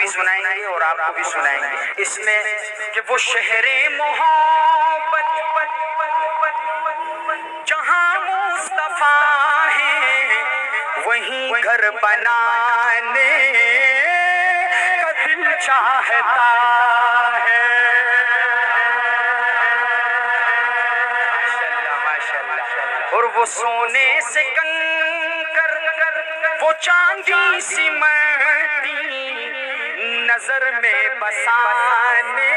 بھی سنائیں گے اور آپ کو بھی سنائیں گے اس میں کہ وہ شہر محبت جہاں مصطفیٰ ہے وہیں گھر بنانے کا دل چاہتا ہے. اور وہ سونے سے کنکر وہ چاندی سی مٹی نظر میں بسانے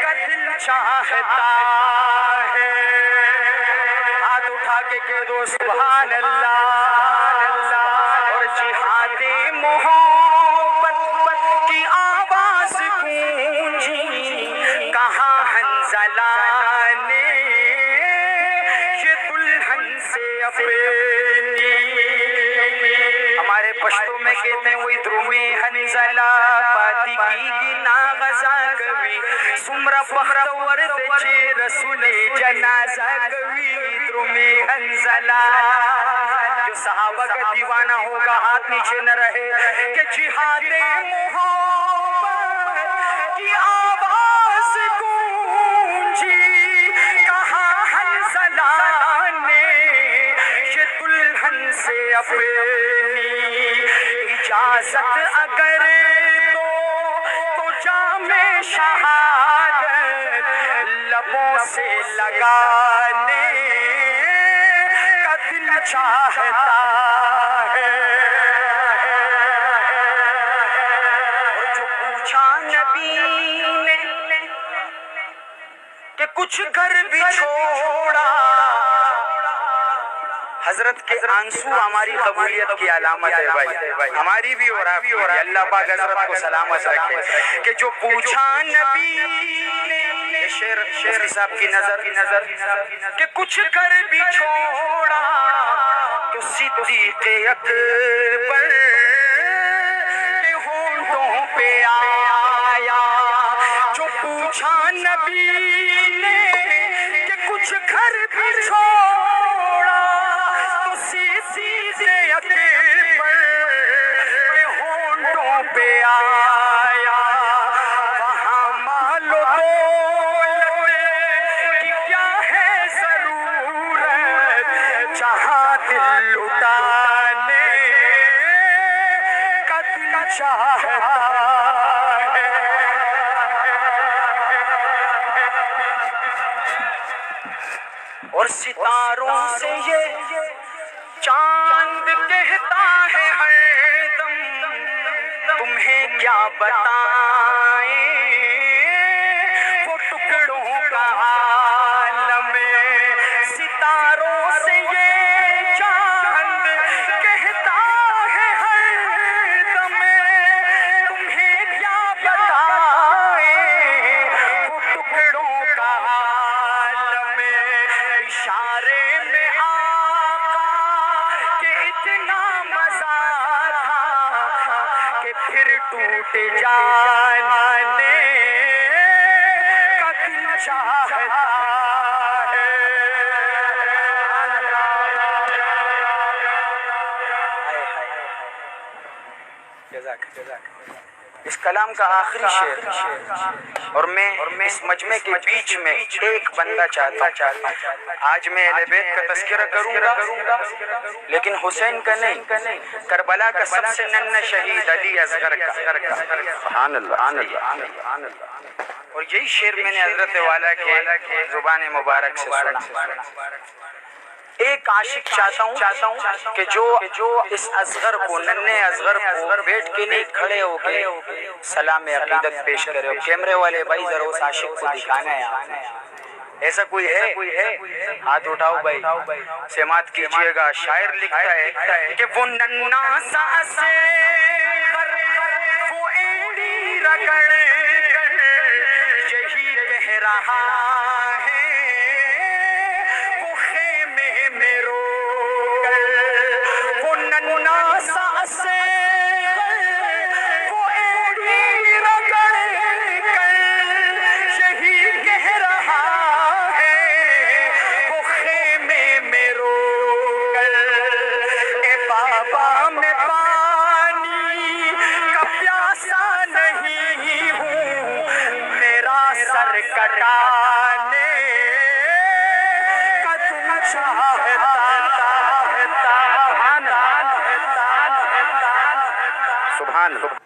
کا دل چاہتا ہے. ہاتھ اٹھا کے کہہ دو سبحان اللہ. اور جہاد محبت کی آواز گونجی کہاں حنزلہ نے ہمارے پشتوں میں کہتے ہیں وہی درومی حنزلہ پاتی کی گنا غزا کبھی سمرا بختور دچے رسول جنازہ کبھی درومی حنزلہ. جو صحابہ کا دیوانہ ہوگا ہاتھ نیچے نہ رہے کہ جہاد محبت کی آواز گونجی کہاں حنزلہ سے اپنی اجازت اگر تو جام شہادت لبوں سے لگانے کا دل چاہتا ہے. اور جو پوچھا نبی نے کہ کچھ گھر بھی چھوڑا حضرت کے آنسو ہماری قبولیت کی علامت ہے بھائی ہماری بھی اور آپ بھی. اللہ پاک حضرت کو سلامت رکھے کہ جو پوچھا نبی نے شیخ صاحب کی نظر کہ کچھ گھر بھی چھوڑا تو صدیق اکبر کے ہونٹوں پہ آیا. جو پوچھا نبی نے کہ کچھ گھر بھی چھوڑا صدیق اکبر کے ہونٹوں پہ آیا. وہاں مال و دولت کی کیا ہے ضرورت جہاں دل لٹانے کا دل چاہتا ہے. اور ستاروں سے یہ چاند کہتا ہے ہر دم تمہیں کیا بتائیں وہ ٹکڑوں کا عالم. ستاروں سے یہ چاند کہتا ہے ہر دم تمہیں کیا بتائیں وہ ٹکڑوں کا عالم. اشارے میں اتنا مزہ تھا کہ پھر ٹوٹ جانے کا دل چاہتا ہے. اس کلام کا آخری شعر اور میں اس مجمع کے بیچ میں ایک بندہ چاہتا ہوں. آج میں اہل بیت کا تذکرہ کروں گا لیکن حسین کا نہیں کربلا کا سب سے ننھا شہید علی اصغر کا. سبحان اللہ. اور یہی شعر میں نے حضرت والا کے زبان مبارک سے سنا. ایک عاشق چاہتا ہوں کہ جو اس اصغر کو ننھے اصغر کو بیٹھ کے نہیں کھڑے ہو کے سلام عقیدت پیش کرے. کیمرے والے بھائی ذرا اس عاشق کو دکھانا ہے. ایسا کوئی ہے؟ ہاتھ اٹھاؤ بھائی سماعت کیجئے گا. شاعر لکھتا ہے کہ وہ ننھا سا اصغر وہ ایڑی رگڑ یہی کہہ رہا ہے وہ خیمے میں رو کر. وہ ننھا سا اصغر وہ ایڑی رگڑ کر یہی کہہ رہا میں پانی کا پیالہ آسان نہیں ہوں میرا سر کٹانے کا تم چاہتا سبحان